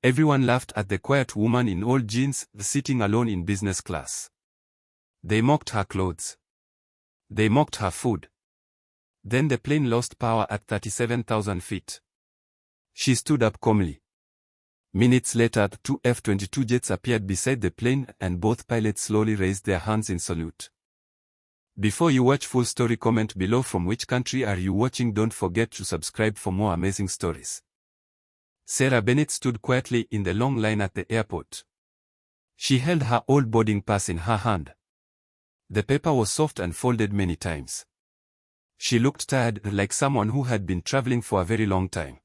Everyone laughed at the quiet woman in old jeans, sitting alone in business class. They mocked her clothes. They mocked her food. Then the plane lost power at 37,000 feet. She stood up calmly. Minutes later, two F-22 jets appeared beside the plane and both pilots slowly raised their hands in salute. Before you watch full story, comment below from which country are you watching. Don't forget to subscribe for more amazing stories. Sarah Bennett stood quietly in the long line at the airport. She held her old boarding pass in her hand. The paper was soft and folded many times. She looked tired, like someone who had been traveling for a very long time.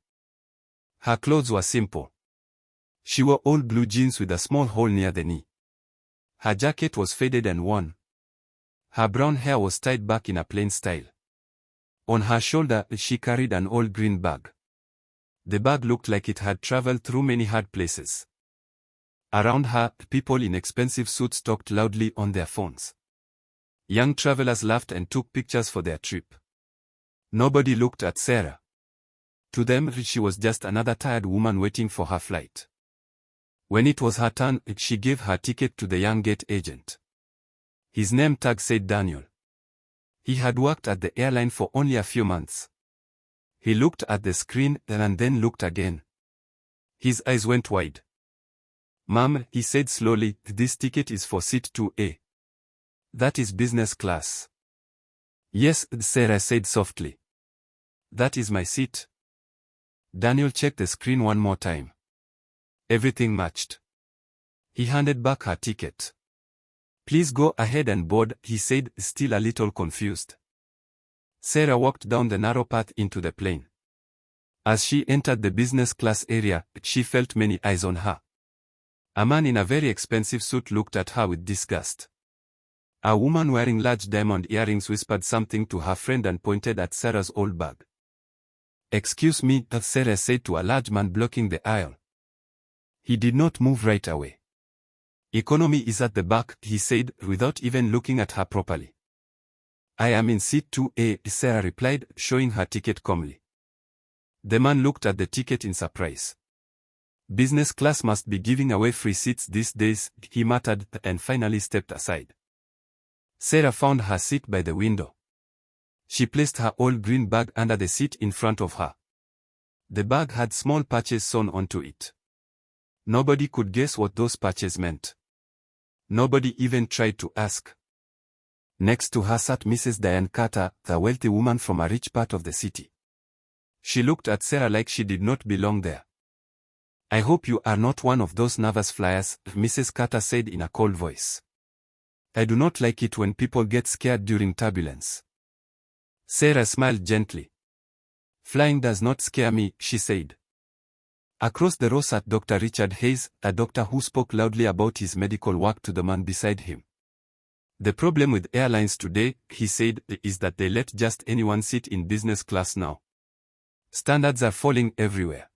Her clothes were simple. She wore old blue jeans with a small hole near the knee. Her jacket was faded and worn. Her brown hair was tied back in a plain style. On her shoulder, she carried an old green bag. The bag looked like it had traveled through many hard places. Around her, people in expensive suits talked loudly on their phones. Young travelers laughed and took pictures for their trip. Nobody looked at Sarah. To them, she was just another tired woman waiting for her flight. When it was her turn, she gave her ticket to the young gate agent. His name tag said Daniel. He had worked at the airline for only a few months. He looked at the screen and then looked again. His eyes went wide. "Ma'am," he said slowly, "this ticket is for seat 2A. That is business class." "Yes," Sarah said softly. "That is my seat." Daniel checked the screen one more time. Everything matched. He handed back her ticket. "Please go ahead and board," he said, still a little confused. Sarah walked down the narrow path into the plane. As she entered the business class area, she felt many eyes on her. A man in a very expensive suit looked at her with disgust. A woman wearing large diamond earrings whispered something to her friend and pointed at Sarah's old bag. "Excuse me," Sarah said to a large man blocking the aisle. He did not move right away. "Economy is at the back," he said, without even looking at her properly. "I am in seat 2A, Sarah replied, showing her ticket calmly. The man looked at the ticket in surprise. "Business class must be giving away free seats these days," he muttered, and finally stepped aside. Sarah found her seat by the window. She placed her old green bag under the seat in front of her. The bag had small patches sewn onto it. Nobody could guess what those patches meant. Nobody even tried to ask. Next to her sat Mrs. Diane Carter, the wealthy woman from a rich part of the city. She looked at Sarah like she did not belong there. "I hope you are not one of those nervous flyers," Mrs. Carter said in a cold voice. "I do not like it when people get scared during turbulence." Sarah smiled gently. "Flying does not scare me," she said. Across the row sat Dr. Richard Hayes, a doctor who spoke loudly about his medical work to the man beside him. "The problem with airlines today," he said, "is that they let just anyone sit in business class now. Standards are falling everywhere."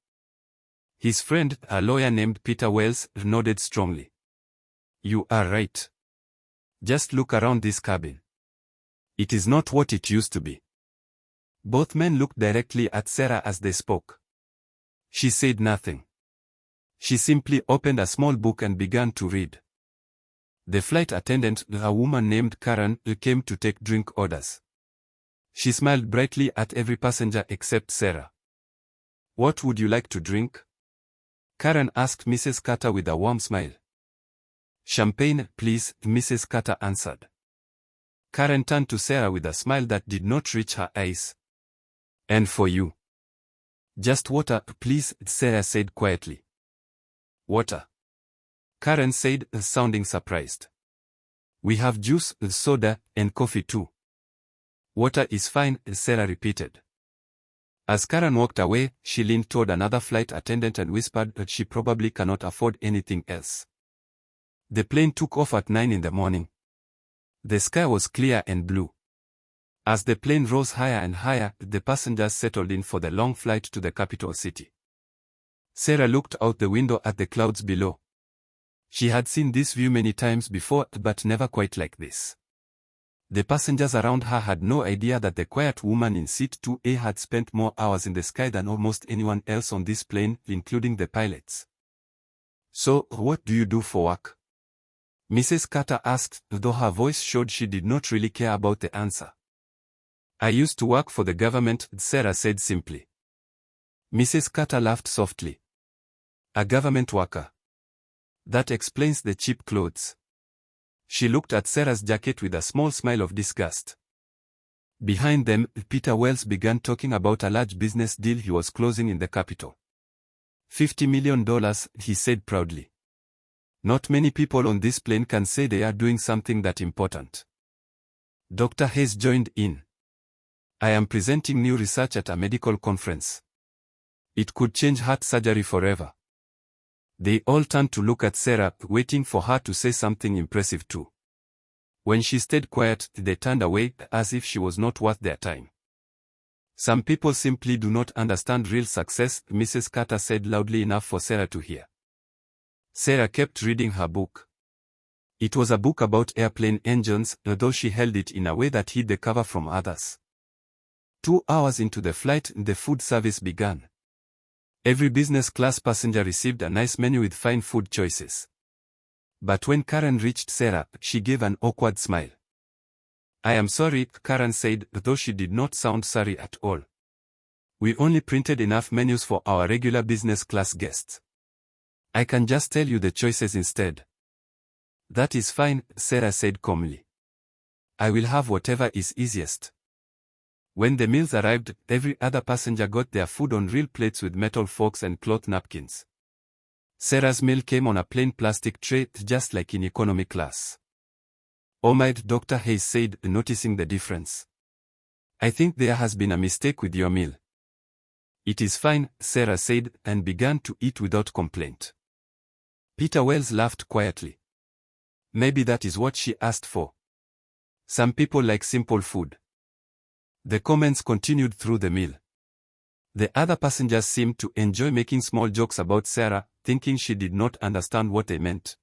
His friend, a lawyer named Peter Wells, nodded strongly. "You are right. Just look around this cabin. It is not what it used to be." Both men looked directly at Sarah as they spoke. She said nothing. She simply opened a small book and began to read. The flight attendant, a woman named Karen, came to take drink orders. She smiled brightly at every passenger except Sarah. "What would you like to drink?" Karen asked Mrs. Carter with a warm smile. "Champagne, please," Mrs. Carter answered. Karen turned to Sarah with a smile that did not reach her eyes. "And for you?" "Just water, please," Sarah said quietly. "Water?" Karen said, sounding surprised. "We have juice, soda, and coffee too." "Water is fine," Sarah repeated. As Karen walked away, she leaned toward another flight attendant and whispered that she probably cannot afford anything else. The plane took off at 9 in the morning. The sky was clear and blue. As the plane rose higher and higher, the passengers settled in for the long flight to the capital city. Sarah looked out the window at the clouds below. She had seen this view many times before, but never quite like this. The passengers around her had no idea that the quiet woman in seat 2A had spent more hours in the sky than almost anyone else on this plane, including the pilots. So, what do you do for work? Mrs. Carter asked, though her voice showed she did not really care about the answer. I used to work for the government, Sarah said simply. Mrs. Carter laughed softly. A government worker. That explains the cheap clothes. She looked at Sarah's jacket with a small smile of disgust. Behind them, Peter Wells began talking about a large business deal he was closing in the capital. $50 million, he said proudly. Not many people on this plane can say they are doing something that important. Dr. Hayes joined in. I am presenting new research at a medical conference. It could change heart surgery forever. They all turned to look at Sarah, waiting for her to say something impressive too. When she stayed quiet, they turned away, as if she was not worth their time. Some people simply do not understand real success, Mrs. Carter said loudly enough for Sarah to hear. Sarah kept reading her book. It was a book about airplane engines, though she held it in a way that hid the cover from others. 2 hours into the flight, the food service began. Every business class passenger received a nice menu with fine food choices. But when Karen reached Sarah, she gave an awkward smile. I am sorry, Karen said, though she did not sound sorry at all. We only printed enough menus for our regular business class guests. I can just tell you the choices instead. That is fine, Sarah said calmly. I will have whatever is easiest. When the meals arrived, every other passenger got their food on real plates with metal forks and cloth napkins. Sarah's meal came on a plain plastic tray, just like in economy class. Oh my, Dr. Hayes said, noticing the difference. I think there has been a mistake with your meal. It is fine, Sarah said, and began to eat without complaint. Peter Wells laughed quietly. Maybe that is what she asked for. Some people like simple food. The comments continued through the meal. The other passengers seemed to enjoy making small jokes about Sarah, thinking she did not understand what they meant.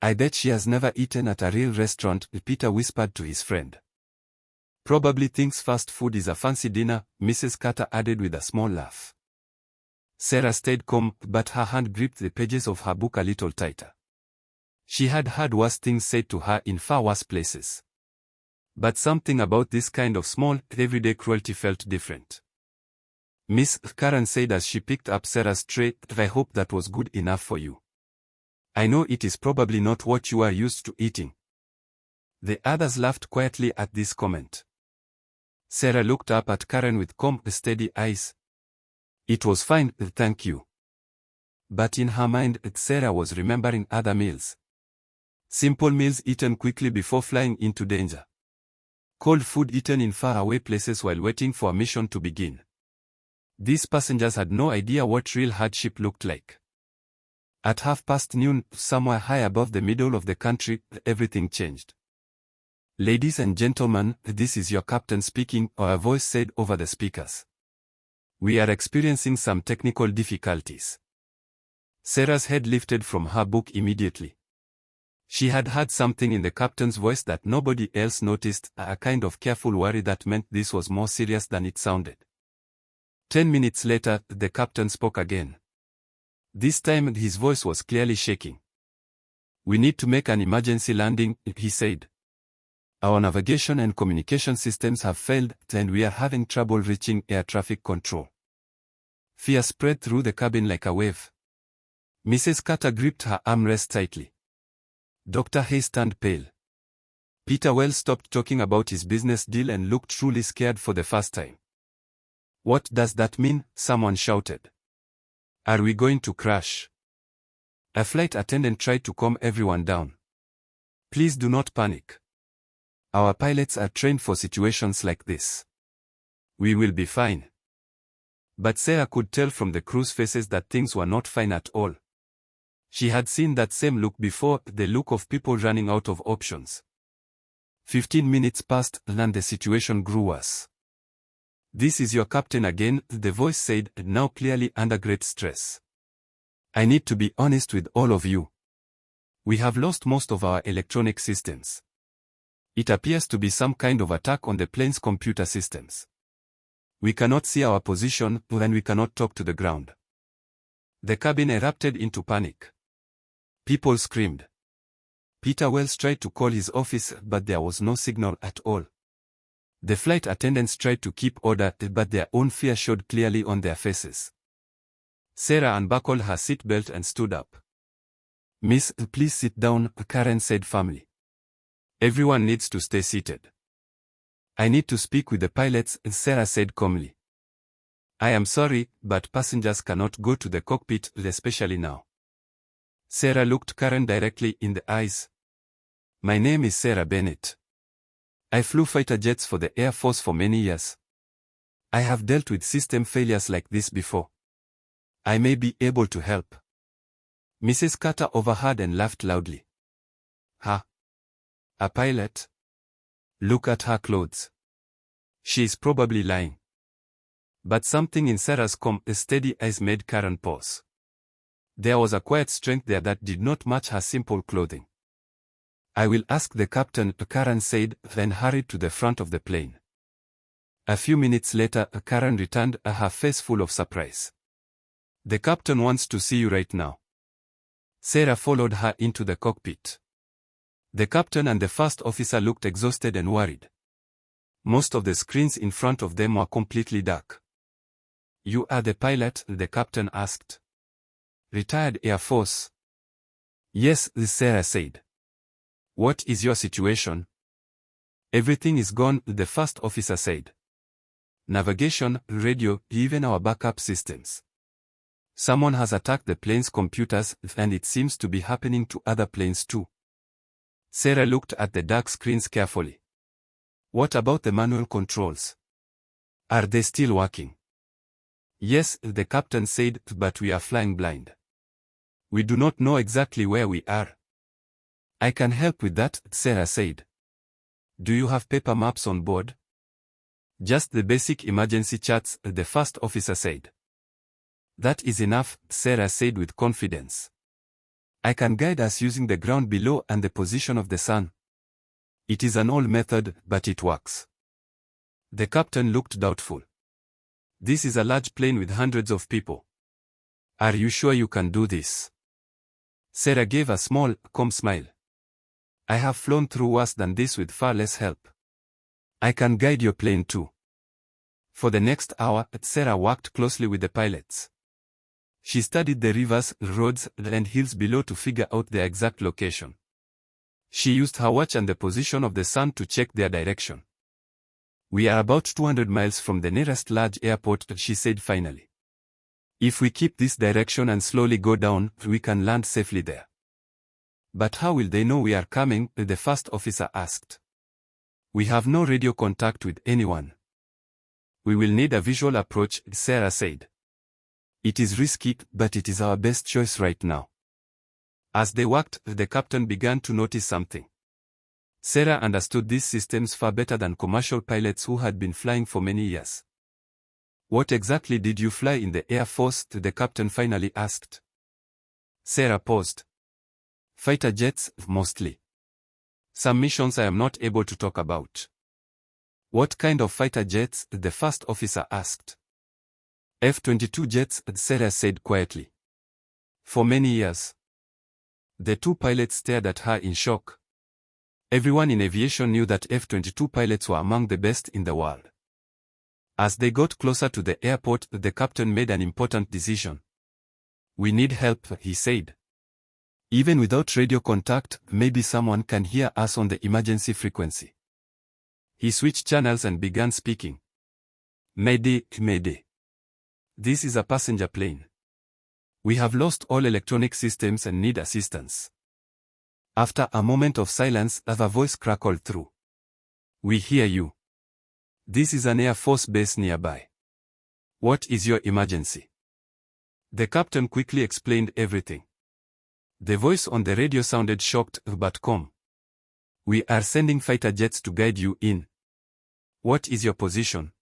I bet she has never eaten at a real restaurant, Peter whispered to his friend. Probably thinks fast food is a fancy dinner, Mrs. Carter added with a small laugh. Sarah stayed calm, but her hand gripped the pages of her book a little tighter. She had heard worse things said to her in far worse places. But something about this kind of small, everyday cruelty felt different. Miss Karen said as she picked up Sarah's tray, I hope that was good enough for you. I know it is probably not what you are used to eating. The others laughed quietly at this comment. Sarah looked up at Karen with calm, steady eyes. It was fine, thank you. But in her mind, Sarah was remembering other meals. Simple meals eaten quickly before flying into danger. Cold food eaten in faraway places while waiting for a mission to begin. These passengers had no idea what real hardship looked like. At noon, somewhere high above the middle of the country, everything changed. Ladies and gentlemen, this is your captain speaking, or a voice said over the speakers. We are experiencing some technical difficulties. Sarah's head lifted from her book immediately. She had heard something in the captain's voice that nobody else noticed, a kind of careful worry that meant this was more serious than it sounded. 10 minutes later, the captain spoke again. This time his voice was clearly shaking. We need to make an emergency landing, he said. Our navigation and communication systems have failed, and we are having trouble reaching air traffic control. Fear spread through the cabin like a wave. Mrs. Carter gripped her armrest tightly. Dr. Hayes turned pale. Peter Wells stopped talking about his business deal and looked truly scared for the first time. What does that mean? Someone shouted. Are we going to crash? A flight attendant tried to calm everyone down. Please do not panic. Our pilots are trained for situations like this. We will be fine. But Sarah could tell from the crew's faces that things were not fine at all. She had seen that same look before, the look of people running out of options. 15 minutes passed, and the situation grew worse. This is your captain again, the voice said, now clearly under great stress. I need to be honest with all of you. We have lost most of our electronic systems. It appears to be some kind of attack on the plane's computer systems. We cannot see our position, and we cannot talk to the ground. The cabin erupted into panic. People screamed. Peter Wells tried to call his office, but there was no signal at all. The flight attendants tried to keep order, but their own fear showed clearly on their faces. Sarah unbuckled her seatbelt and stood up. "Miss, please sit down," Karen said firmly. "Everyone needs to stay seated." "I need to speak with the pilots," Sarah said calmly. "I am sorry, but passengers cannot go to the cockpit, especially now." Sarah looked Karen directly in the eyes. "My name is Sarah Bennett. I flew fighter jets for the Air Force for many years. I have dealt with system failures like this before. I may be able to help." Mrs. Carter overheard and laughed loudly. "Ha! A pilot? Look at her clothes. She is probably lying." But something in Sarah's calm, steady eyes made Karen pause. There was a quiet strength there that did not match her simple clothing. "I will ask the captain," Karen said, then hurried to the front of the plane. A few minutes later, Karen returned, her face full of surprise. "The captain wants to see you right now." Sarah followed her into the cockpit. The captain and the first officer looked exhausted and worried. Most of the screens in front of them were completely dark. "You are the pilot?" the captain asked. "Retired Air Force." "Yes," Sarah said. "What is your situation?" "Everything is gone," the first officer said. "Navigation, radio, even our backup systems. Someone has attacked the plane's computers, and it seems to be happening to other planes too." Sarah looked at the dark screens carefully. "What about the manual controls? Are they still working?" "Yes," the captain said, "but we are flying blind. We do not know exactly where we are." "I can help with that," Sarah said. "Do you have paper maps on board?" "Just the basic emergency charts," the first officer said. "That is enough," Sarah said with confidence. "I can guide us using the ground below and the position of the sun. It is an old method, but it works." The captain looked doubtful. "This is a large plane with hundreds of people. Are you sure you can do this?" Sarah gave a small, calm smile. "I have flown through worse than this with far less help. I can guide your plane too." For the next hour, Sarah worked closely with the pilots. She studied the rivers, roads, and hills below to figure out their exact location. She used her watch and the position of the sun to check their direction. "We are about 200 miles from the nearest large airport," she said finally. "If we keep this direction and slowly go down, we can land safely there." "But how will they know we are coming?" the first officer asked. "We have no radio contact with anyone." "We will need a visual approach," Sarah said. "It is risky, but it is our best choice right now." As they worked, the captain began to notice something. Sarah understood these systems far better than commercial pilots who had been flying for many years. "What exactly did you fly in the Air Force?" the captain finally asked. Sarah paused. "Fighter jets, mostly. Some missions I am not able to talk about." "What kind of fighter jets?" the first officer asked. "F-22 jets," Sarah said quietly. "For many years." The two pilots stared at her in shock. Everyone in aviation knew that F-22 pilots were among the best in the world. As they got closer to the airport, the captain made an important decision. "We need help," he said. "Even without radio contact, maybe someone can hear us on the emergency frequency." He switched channels and began speaking. "Mayday, Mayday. This is a passenger plane. We have lost all electronic systems and need assistance." After a moment of silence, a voice crackled through. "We hear you. This is an Air Force base nearby. What is your emergency?" The captain quickly explained everything. The voice on the radio sounded shocked but calm. "We are sending fighter jets to guide you in. What is your position?"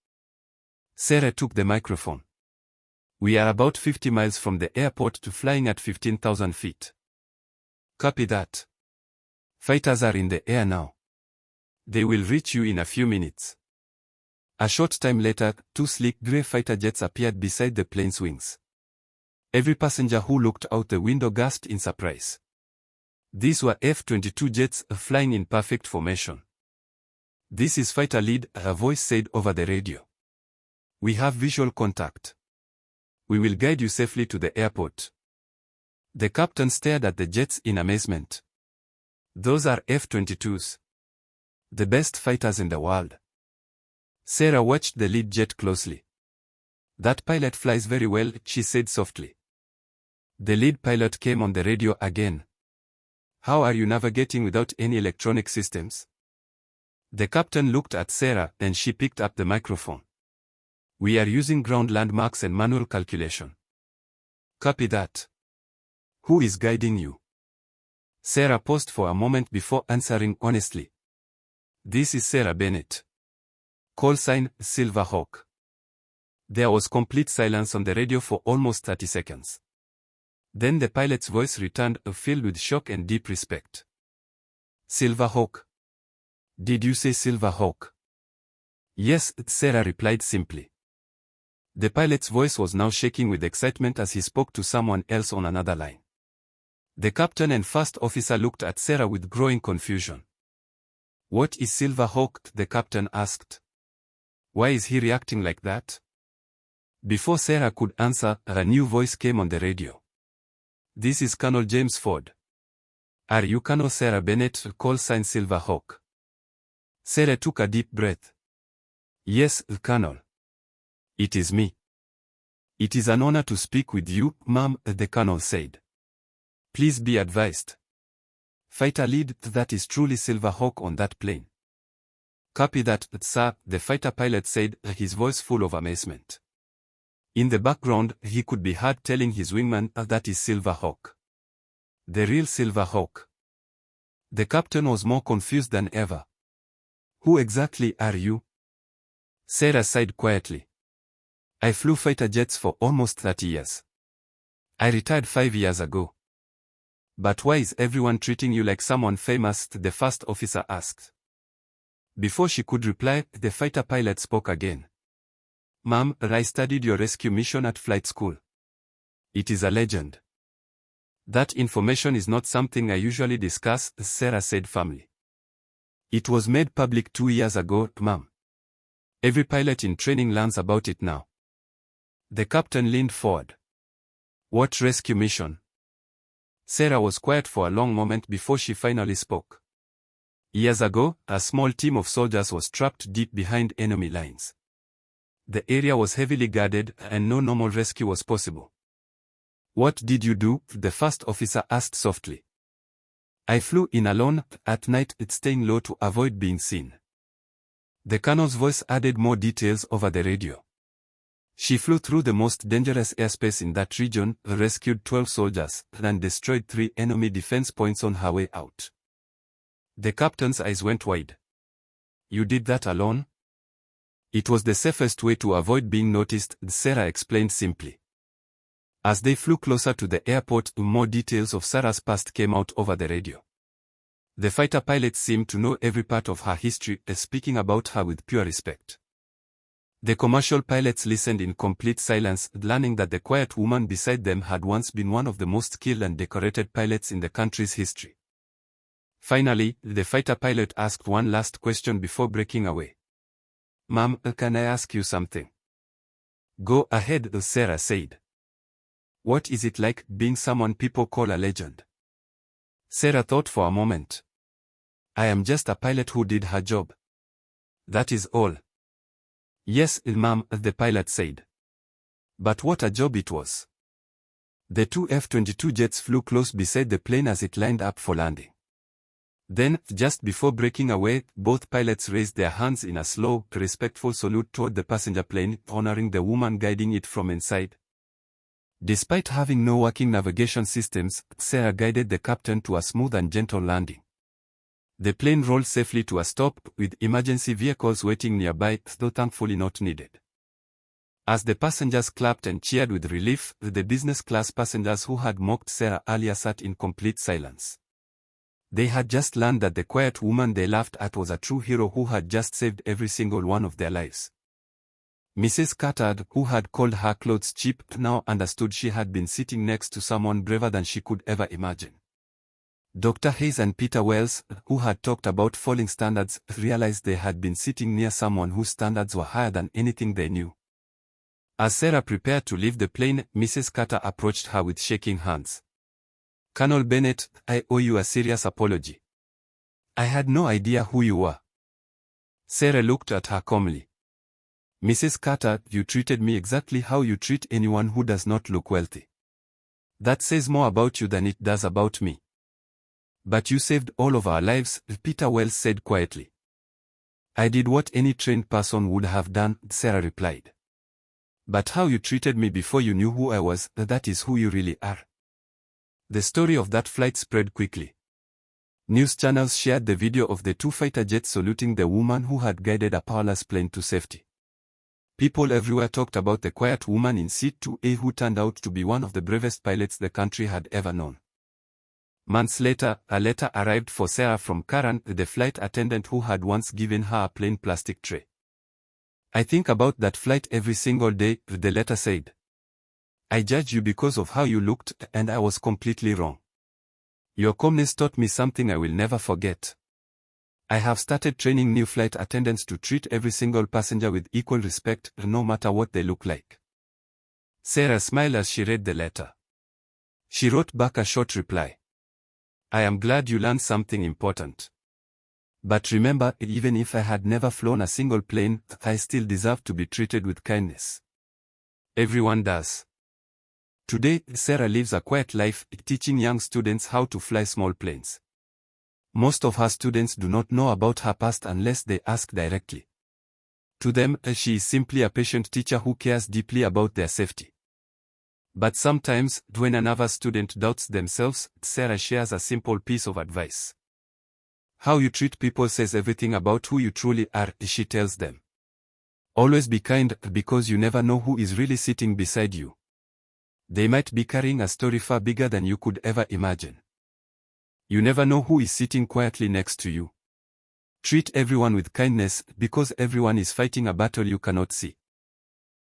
Sarah took the microphone. "We are about 50 miles from the airport to flying at 15,000 feet. Copy that. Fighters are in the air now. They will reach you in a few minutes." A short time later, two sleek gray fighter jets appeared beside the plane's wings. Every passenger who looked out the window gasped in surprise. These were F-22 jets flying in perfect formation. "This is fighter lead," a voice said over the radio. "We have visual contact. We will guide you safely to the airport." The captain stared at the jets in amazement. "Those are F-22s. The best fighters in the world." Sarah watched the lead jet closely. "That pilot flies very well," she said softly. The lead pilot came on the radio again. "How are you navigating without any electronic systems?" The captain looked at Sarah, then she picked up the microphone. "We are using ground landmarks and manual calculation." "Copy that. Who is guiding you?" Sarah paused for a moment before answering honestly. "This is Sarah Bennett. Call sign, Silverhawk." There was complete silence on the radio for almost 30 seconds. Then the pilot's voice returned, filled with shock and deep respect. "Silverhawk? Did you say Silverhawk?" "Yes," Sarah replied simply. The pilot's voice was now shaking with excitement as he spoke to someone else on another line. The captain and first officer looked at Sarah with growing confusion. "What is Silverhawk?" the captain asked. "Why is he reacting like that?" Before Sarah could answer, a new voice came on the radio. "This is Colonel James Ford. Are you Colonel Sarah Bennett, call sign Silverhawk?" Sarah took a deep breath. "Yes, Colonel. It is me." "It is an honor to speak with you, ma'am," the colonel said. "Please be advised. Fighter lead, that is truly Silverhawk on that plane." "Copy that, sir," the fighter pilot said, his voice full of amazement. In the background, he could be heard telling his wingman, "That is Silverhawk. The real Silverhawk." The captain was more confused than ever. "Who exactly are you?" Sarah sighed quietly. "I flew fighter jets for almost 30 years. I retired 5 years ago." "But why is everyone treating you like someone famous?" the first officer asked. Before she could reply, the fighter pilot spoke again. "Ma'am, I studied your rescue mission at flight school. It is a legend." "That information is not something I usually discuss," Sarah said firmly. "It was made public 2 years ago, ma'am. Every pilot in training learns about it now." The captain leaned forward. "What rescue mission?" Sarah was quiet for a long moment before she finally spoke. "Years ago, a small team of soldiers was trapped deep behind enemy lines. The area was heavily guarded, and no normal rescue was possible." "What did you do?" the first officer asked softly. "I flew in alone, at night, staying low to avoid being seen." The colonel's voice added more details over the radio. "She flew through the most dangerous airspace in that region, rescued 12 soldiers, and destroyed 3 enemy defense points on her way out." The captain's eyes went wide. "You did that alone?" "It was the safest way to avoid being noticed," Sarah explained simply. As they flew closer to the airport, more details of Sarah's past came out over the radio. The fighter pilot seemed to know every part of her history, speaking about her with pure respect. The commercial pilots listened in complete silence, learning that the quiet woman beside them had once been one of the most skilled and decorated pilots in the country's history. Finally, the fighter pilot asked one last question before breaking away. "Ma'am, can I ask you something?" "Go ahead," Sarah said. "What is it like being someone people call a legend?" Sarah thought for a moment. "I am just a pilot who did her job. That is all." "Yes, ma'am," the pilot said. "But what a job it was." The 2 F-22 jets flew close beside the plane as it lined up for landing. Then, just before breaking away, both pilots raised their hands in a slow, respectful salute toward the passenger plane, honoring the woman guiding it from inside. Despite having no working navigation systems, Sarah guided the captain to a smooth and gentle landing. The plane rolled safely to a stop, with emergency vehicles waiting nearby, though thankfully not needed. As the passengers clapped and cheered with relief, the business class passengers who had mocked Sarah earlier sat in complete silence. They had just learned that the quiet woman they laughed at was a true hero who had just saved every single one of their lives. Mrs. Carter, who had called her clothes cheap, now understood she had been sitting next to someone braver than she could ever imagine. Dr. Hayes and Peter Wells, who had talked about falling standards, realized they had been sitting near someone whose standards were higher than anything they knew. As Sarah prepared to leave the plane, Mrs. Carter approached her with shaking hands. "Colonel Bennett, I owe you a serious apology. I had no idea who you were." Sarah looked at her calmly. "Mrs. Carter, you treated me exactly how you treat anyone who does not look wealthy. That says more about you than it does about me." "But you saved all of our lives," Peter Wells said quietly. "I did what any trained person would have done," Sarah replied. "But how you treated me before you knew who I was, that is who you really are." The story of that flight spread quickly. News channels shared the video of the two fighter jets saluting the woman who had guided a powerless plane to safety. People everywhere talked about the quiet woman in Seat 2A who turned out to be one of the bravest pilots the country had ever known. Months later, a letter arrived for Sarah from Karen, the flight attendant who had once given her a plain plastic tray. "I think about that flight every single day," the letter said. "I judged you because of how you looked, and I was completely wrong. Your calmness taught me something I will never forget. I have started training new flight attendants to treat every single passenger with equal respect, no matter what they look like." Sarah smiled as she read the letter. She wrote back a short reply. "I am glad you learned something important. But remember, even if I had never flown a single plane, I still deserve to be treated with kindness. Everyone does." Today, Sarah lives a quiet life, teaching young students how to fly small planes. Most of her students do not know about her past unless they ask directly. To them, she is simply a patient teacher who cares deeply about their safety. But sometimes, when another student doubts themselves, Sarah shares a simple piece of advice. "How you treat people says everything about who you truly are," she tells them. "Always be kind, because you never know who is really sitting beside you. They might be carrying a story far bigger than you could ever imagine. You never know who is sitting quietly next to you. Treat everyone with kindness, because everyone is fighting a battle you cannot see."